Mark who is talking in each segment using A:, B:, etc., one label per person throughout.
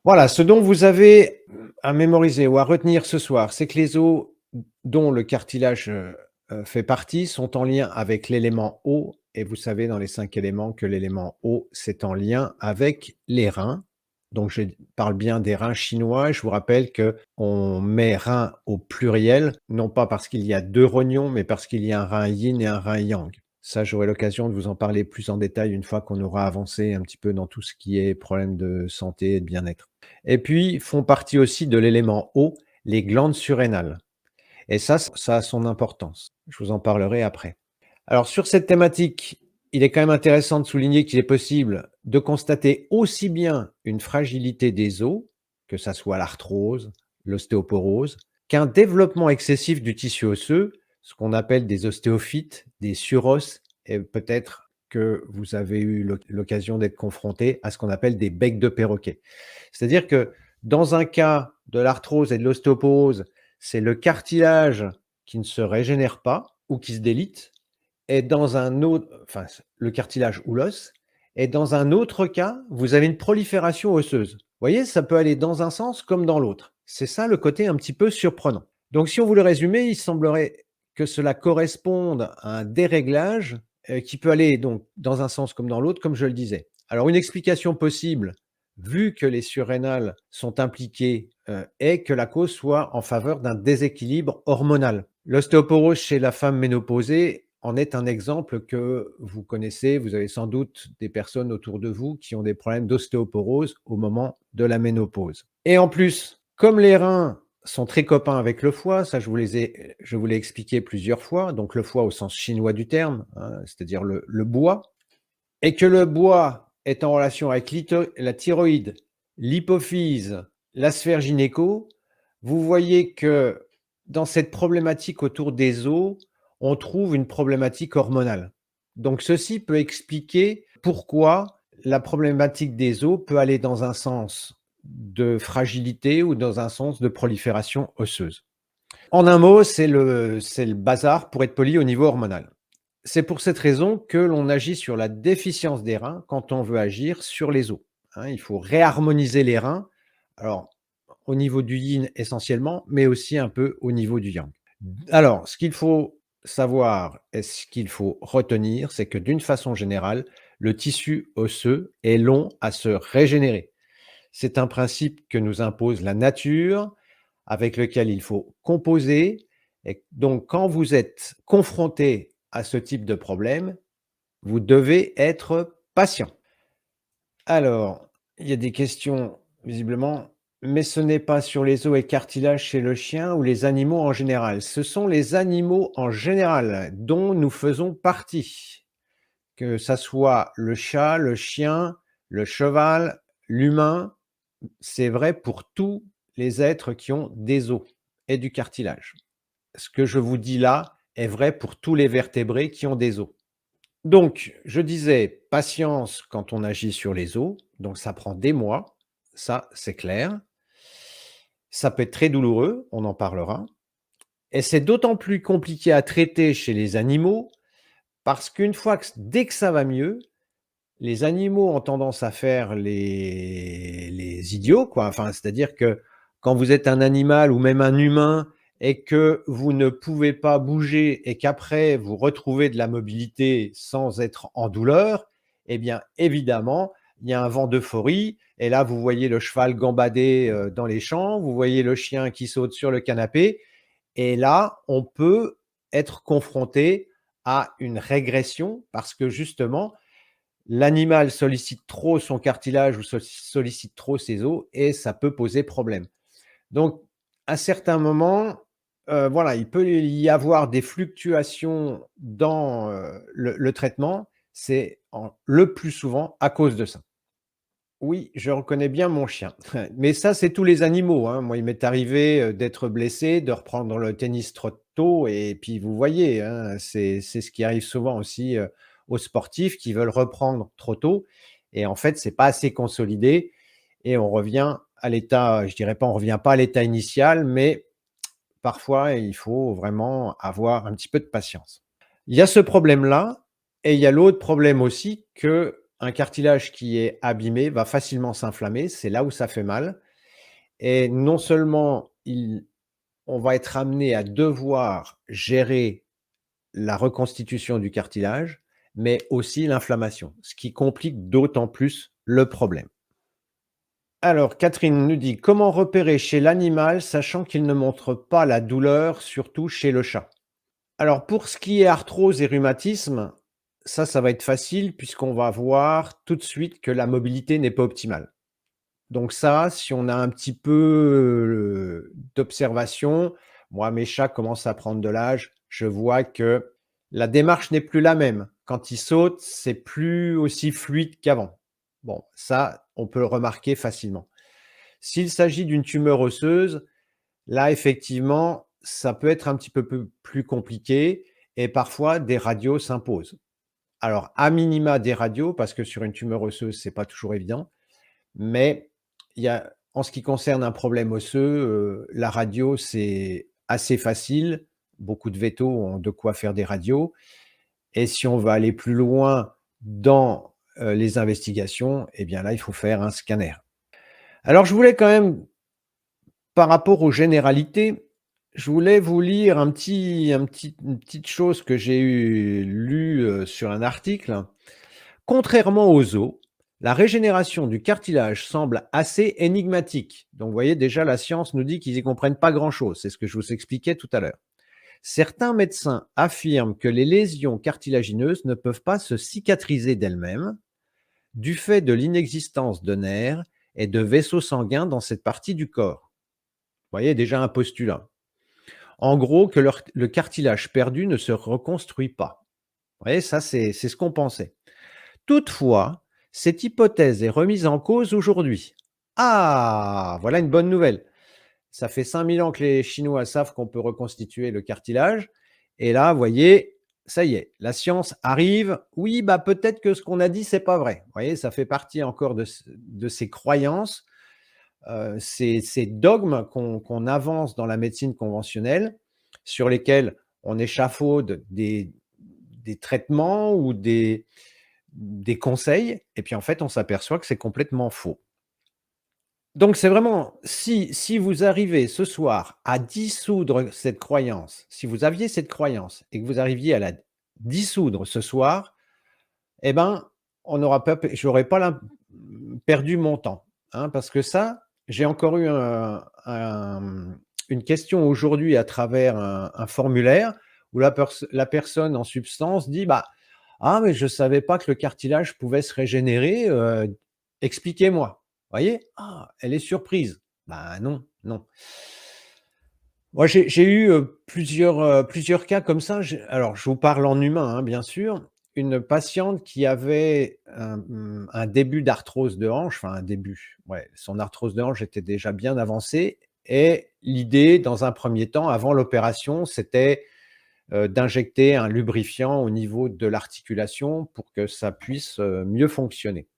A: Voilà, ce dont vous avez à mémoriser ou à retenir ce soir, c'est que les os dont le cartilage, fait partie sont en lien avec l'élément eau et vous savez dans les 5 éléments que l'élément eau, c'est en lien avec les reins. Donc je parle bien des reins chinois. Je vous rappelle qu'on met rein au pluriel, non pas parce qu'il y a 2 rognons, mais parce qu'il y a un rein yin et un rein yang. Ça, j'aurai l'occasion de vous en parler plus en détail une fois qu'on aura avancé un petit peu dans tout ce qui est problème de santé et de bien-être. Et puis, font partie aussi de l'élément eau, les glandes surrénales. Et ça a son importance. Je vous en parlerai après. Alors sur cette thématique, il est quand même intéressant de souligner qu'il est possible de constater aussi bien une fragilité des os, que ça soit l'arthrose, l'ostéoporose, qu'un développement excessif du tissu osseux, ce qu'on appelle des ostéophytes, des suros, et peut-être que vous avez eu l'occasion d'être confronté à ce qu'on appelle des becs de perroquet. C'est-à-dire que dans un cas de l'arthrose et de l'ostéoporose, c'est le cartilage qui ne se régénère pas ou qui se délite, et dans un autre, enfin, le cartilage ou l'os, et dans un autre cas, vous avez une prolifération osseuse. Vous voyez, ça peut aller dans un sens comme dans l'autre. C'est ça le côté un petit peu surprenant. Donc si on voulait résumer, il semblerait que cela corresponde à un déréglage, qui peut aller donc dans un sens comme dans l'autre, comme je le disais. Alors une explication possible, vu que les surrénales sont impliquées, est que la cause soit en faveur d'un déséquilibre hormonal. L'ostéoporose chez la femme ménopausée en est un exemple que vous connaissez. Vous avez sans doute des personnes autour de vous qui ont des problèmes d'ostéoporose au moment de la ménopause. Et en plus, comme les reins sont très copains avec le foie, ça je vous l'ai expliqué plusieurs fois, donc le foie au sens chinois du terme, hein, c'est-à-dire le bois, et que le bois est en relation avec la thyroïde, l'hypophyse, la sphère gynéco, vous voyez que dans cette problématique autour des os, on trouve une problématique hormonale. Donc ceci peut expliquer pourquoi la problématique des os peut aller dans un sens de fragilité ou dans un sens de prolifération osseuse. En un mot, c'est le bazar, pour être poli, au niveau hormonal. C'est pour cette raison que l'on agit sur la déficience des reins quand on veut agir sur les os, hein. Il faut réharmoniser les reins, alors au niveau du yin essentiellement, mais aussi un peu au niveau du yang. Alors, ce qu'il faut savoir et ce qu'il faut retenir, c'est que d'une façon générale, le tissu osseux est long à se régénérer. C'est un principe que nous impose la nature, avec lequel il faut composer. Et donc, quand vous êtes confronté à ce type de problème, vous devez être patient. Alors, il y a des questions visiblement, mais ce n'est pas sur les os et cartilages chez le chien ou les animaux en général. Ce sont les animaux en général dont nous faisons partie, que ça soit le chat, le chien, le cheval, l'humain. C'est vrai pour tous les êtres qui ont des os et du cartilage. Ce que je vous dis là est vrai pour tous les vertébrés qui ont des os. Donc, je disais patience quand on agit sur les os, donc ça prend des mois, ça c'est clair. Ça peut être très douloureux, on en parlera, et c'est d'autant plus compliqué à traiter chez les animaux parce qu'une fois que dès que ça va mieux, les animaux ont tendance à faire les idiots, quoi. Enfin, c'est-à-dire que quand vous êtes un animal ou même un humain et que vous ne pouvez pas bouger et qu'après vous retrouvez de la mobilité sans être en douleur, eh bien, évidemment, il y a un vent d'euphorie et là, vous voyez le cheval gambader, dans les champs, vous voyez le chien qui saute sur le canapé et là, on peut être confronté à une régression parce que justement, l'animal sollicite trop son cartilage ou sollicite trop ses os et ça peut poser problème. Donc, à certains moments, voilà, il peut y avoir des fluctuations dans, le traitement. C'est le plus souvent à cause de ça. Oui, je reconnais bien mon chien. Mais ça, c'est tous les animaux, hein. Moi, il m'est arrivé, d'être blessé, de reprendre le tennis trop tôt et puis vous voyez, hein, c'est ce qui arrive souvent aussi, aux sportifs qui veulent reprendre trop tôt et en fait, c'est pas assez consolidé et on revient à l'état, je dirais pas on revient pas à l'état initial, mais parfois, il faut vraiment avoir un petit peu de patience. Il y a ce problème-là et il y a l'autre problème aussi qu'un un cartilage qui est abîmé va facilement s'inflammer, c'est là où ça fait mal et non seulement on va être amené à devoir gérer la reconstitution du cartilage, mais aussi l'inflammation, ce qui complique d'autant plus le problème. Alors, Catherine nous dit: «Comment repérer chez l'animal, sachant qu'il ne montre pas la douleur, surtout chez le chat?» Alors, pour ce qui est arthrose et rhumatisme, ça va être facile puisqu'on va voir tout de suite que la mobilité n'est pas optimale. Donc ça, si on a un petit peu, d'observation, moi, mes chats commencent à prendre de l'âge, je vois que la démarche n'est plus la même. Quand ils sautent, c'est plus aussi fluide qu'avant. Bon, ça, on peut le remarquer facilement. S'il s'agit d'une tumeur osseuse, là, effectivement, ça peut être un petit peu plus compliqué et parfois des radios s'imposent. Alors, à minima des radios, parce que sur une tumeur osseuse, c'est pas toujours évident, mais il y a en ce qui concerne un problème osseux, la radio, c'est assez facile. Beaucoup de vétos ont de quoi faire des radios et si on veut aller plus loin dans, les investigations, eh bien là, il faut faire un scanner. Alors je voulais quand même, par rapport aux généralités, je voulais vous lire une petite chose que j'ai lue, sur un article. Contrairement aux os, la régénération du cartilage semble assez énigmatique. Donc, vous voyez, déjà, la science nous dit qu'ils n'y comprennent pas grand-chose. C'est ce que je vous expliquais tout à l'heure. Certains médecins affirment que les lésions cartilagineuses ne peuvent pas se cicatriser d'elles-mêmes du fait de l'inexistence de nerfs et de vaisseaux sanguins dans cette partie du corps. Vous voyez, déjà un postulat. En gros, que le cartilage perdu ne se reconstruit pas. Vous voyez, ça, c'est ce qu'on pensait. Toutefois, cette hypothèse est remise en cause aujourd'hui. Ah, voilà une bonne nouvelle. Ça fait 5000 ans que les Chinois savent qu'on peut reconstituer le cartilage. Et là, vous voyez, ça y est, la science arrive. Oui, bah peut-être que ce qu'on a dit, c'est pas vrai. Vous voyez, ça fait partie encore de ces croyances, ces dogmes qu'on avance dans la médecine conventionnelle, sur lesquels on échafaude des traitements ou des conseils, et puis en fait, on s'aperçoit que c'est complètement faux. Donc c'est vraiment, si vous arrivez ce soir à dissoudre cette croyance, si vous aviez cette croyance et que vous arriviez à la dissoudre ce soir, eh ben, on n'aura pas j'aurais pas perdu mon temps, hein, parce que ça, j'ai encore eu une question aujourd'hui à travers un formulaire où la personne en substance dit: «Bah, ah mais je savais pas que le cartilage pouvait se régénérer, expliquez-moi». Vous voyez? Ah, elle est surprise. Bah non, non. Moi j'ai eu, plusieurs cas comme ça. Alors je vous parle en humain, hein, bien sûr. Une patiente qui avait un début d'arthrose de hanche, enfin un début, ouais, son arthrose de hanche était déjà bien avancée et l'idée dans un premier temps, avant l'opération, c'était d'injecter un lubrifiant au niveau de l'articulation pour que ça puisse, mieux fonctionner.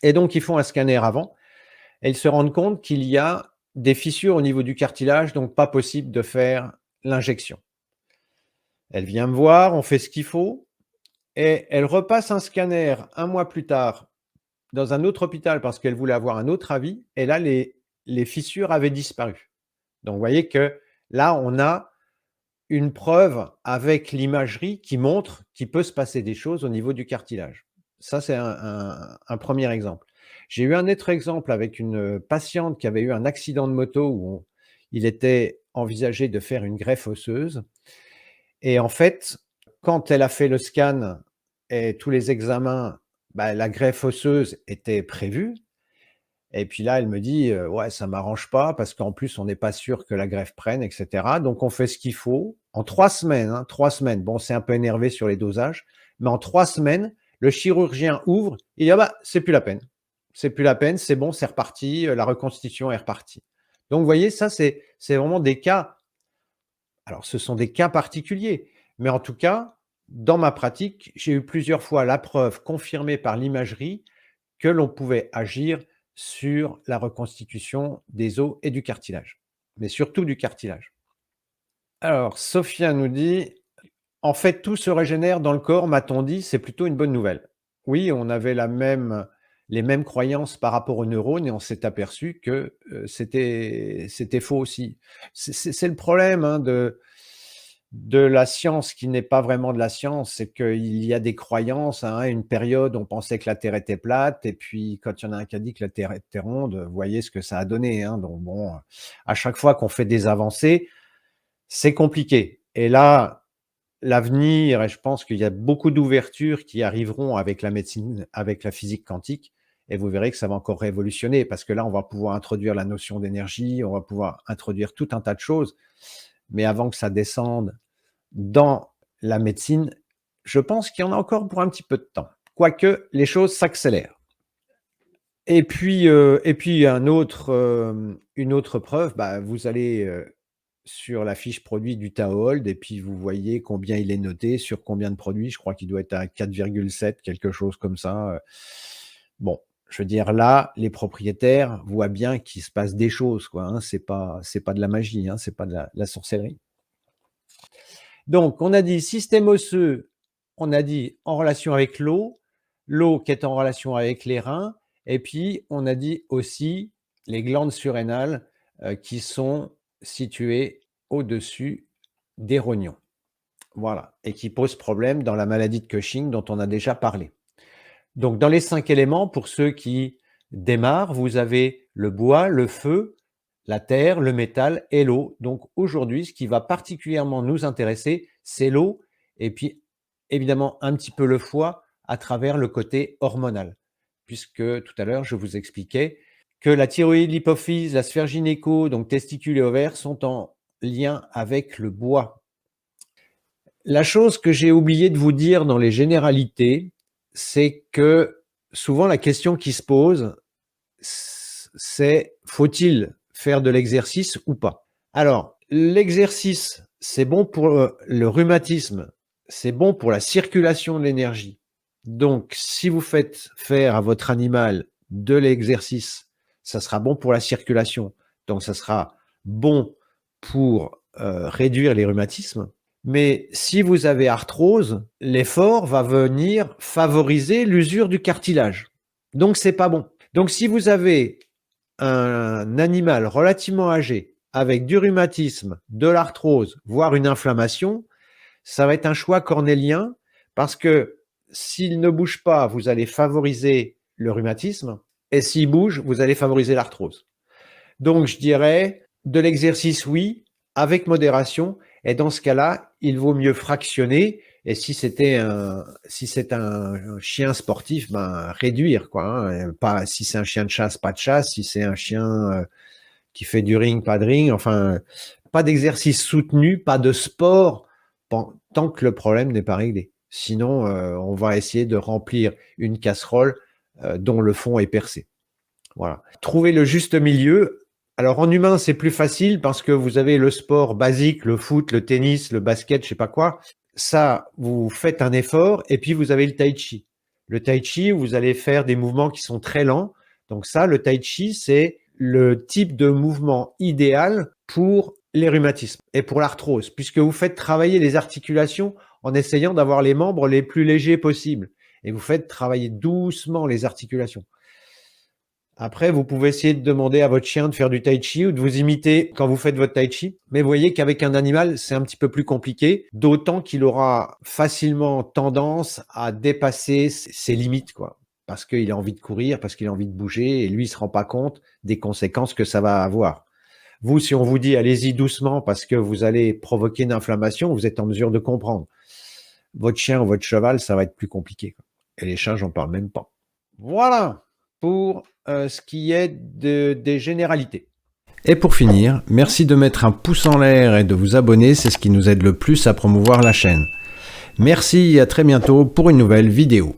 A: Et donc ils font un scanner avant et ils se rendent compte qu'il y a des fissures au niveau du cartilage, donc pas possible de faire l'injection. Elle vient me voir, on fait ce qu'il faut et elle repasse un scanner 1 mois plus tard dans un autre hôpital parce qu'elle voulait avoir un autre avis et là les fissures avaient disparu. Donc vous voyez que là, on a une preuve avec l'imagerie qui montre qu'il peut se passer des choses au niveau du cartilage. Ça, c'est un 1er exemple. J'ai eu un autre exemple avec une patiente qui avait eu un accident de moto où il était envisagé de faire une greffe osseuse et en fait, quand elle a fait le scan et tous les examens, bah, la greffe osseuse était prévue et puis là, elle me dit: «Ouais, ça m'arrange pas parce qu'en plus, on n'est pas sûr que la greffe prenne et cetera». Donc on fait ce qu'il faut. En 3 semaines, hein, 3 semaines. Bon, c'est un peu énervé sur les dosages, mais en 3 semaines, le chirurgien ouvre, il dit: «Ah bah, c'est plus la peine. C'est plus la peine, c'est bon, c'est reparti, la reconstitution est repartie». Donc vous voyez, ça, c'est vraiment des cas, alors ce sont des cas particuliers, mais en tout cas, dans ma pratique, j'ai eu plusieurs fois la preuve confirmée par l'imagerie que l'on pouvait agir sur la reconstitution des os et du cartilage, mais surtout du cartilage. Alors, Sophia nous dit: «En fait, tout se régénère dans le corps, m'a-t-on dit, c'est plutôt une bonne nouvelle». oui, on avait les mêmes croyances par rapport aux neurones et on s'est aperçu que, c'était faux aussi. C'est le problème, hein, de la science qui n'est pas vraiment de la science, c'est qu'il y a des croyances, hein. À une période, on pensait que la Terre était plate et puis quand il y en a un qui a dit que la Terre était ronde, vous voyez ce que ça a donné, hein. Donc bon, à chaque fois qu'on fait des avancées, c'est compliqué et là, l'avenir et je pense qu'il y a beaucoup d'ouvertures qui arriveront avec la médecine, avec la physique quantique et vous verrez que ça va encore révolutionner parce que là, on va pouvoir introduire la notion d'énergie, on va pouvoir introduire tout un tas de choses, mais avant que ça descende dans la médecine, je pense qu'il y en a encore pour un petit peu de temps, quoique les choses s'accélèrent. Et puis une autre preuve, bah, vous allez, sur la fiche produit du Taold et puis vous voyez combien il est noté sur combien de produits. Je crois qu'il doit être à 4,7, quelque chose comme ça. Bon, je veux dire là, les propriétaires voient bien qu'il se passe des choses quoi, hein. C'est pas de la magie, hein, c'est pas de la sorcellerie. Donc on a dit système osseux, on a dit en relation avec l'eau qui est en relation avec les reins et puis on a dit aussi les glandes surrénales, qui sont situées au-dessus des rognons. Voilà et qui posent problème dans la maladie de Cushing dont on a déjà parlé. Donc dans les 5 éléments, pour ceux qui démarrent, vous avez le bois, le feu, la terre, le métal et l'eau. Donc aujourd'hui, ce qui va particulièrement nous intéresser, c'est l'eau et puis évidemment un petit peu le foie à travers le côté hormonal. Puisque tout à l'heure, je vous expliquais que la thyroïde, l'hypophyse, la sphère gynéco, donc testicules et ovaires, sont en lien avec le bois. La chose que j'ai oublié de vous dire dans les généralités, c'est que souvent la question qui se pose, c'est faut-il faire de l'exercice ou pas? Alors, l'exercice, c'est bon pour le rhumatisme, c'est bon pour la circulation de l'énergie. Donc, si vous faites faire à votre animal de l'exercice, ça sera bon pour la circulation. Donc, ça sera bon pour réduire les rhumatismes. Mais si vous avez arthrose, l'effort va venir favoriser l'usure du cartilage. Donc, c'est pas bon. Donc, si vous avez un animal relativement âgé avec du rhumatisme, de l'arthrose, voire une inflammation, ça va être un choix cornélien parce que s'il ne bouge pas, vous allez favoriser le rhumatisme et s'il bouge, vous allez favoriser l'arthrose. Donc, je dirais de l'exercice, oui, avec modération. Et dans ce cas-là, il vaut mieux fractionner. Et si c'est un chien sportif, ben réduire quoi. Hein. Pas si c'est un chien de chasse, pas de chasse. Si c'est un chien qui fait du ring, pas de ring. Enfin, pas d'exercice soutenu, pas de sport tant que le problème n'est pas réglé. Sinon, on va essayer de remplir une casserole dont le fond est percé. Voilà. Trouver le juste milieu. Alors en humain, c'est plus facile parce que vous avez le sport basique, le foot, le tennis, le basket, je sais pas quoi. Ça, vous faites un effort et puis vous avez le tai chi. Le tai chi, vous allez faire des mouvements qui sont très lents. Donc ça, le tai chi, c'est le type de mouvement idéal pour les rhumatismes et pour l'arthrose, puisque vous faites travailler les articulations en essayant d'avoir les membres les plus légers possibles. Et vous faites travailler doucement les articulations. Après, vous pouvez essayer de demander à votre chien de faire du tai chi ou de vous imiter quand vous faites votre tai chi. Mais vous voyez qu'avec un animal, c'est un petit peu plus compliqué, d'autant qu'il aura facilement tendance à dépasser ses limites, quoi. Parce qu'il a envie de courir, parce qu'il a envie de bouger, et lui, il se rend pas compte des conséquences que ça va avoir. Vous, si on vous dit allez-y doucement parce que vous allez provoquer une inflammation, vous êtes en mesure de comprendre. Votre chien ou votre cheval, ça va être plus compliqué, quoi. Et les chiens, j'en parle même pas. Voilà pour ce qui est des généralités. Et pour finir, merci de mettre un pouce en l'air et de vous abonner, c'est ce qui nous aide le plus à promouvoir la chaîne. Merci et à très bientôt pour une nouvelle vidéo.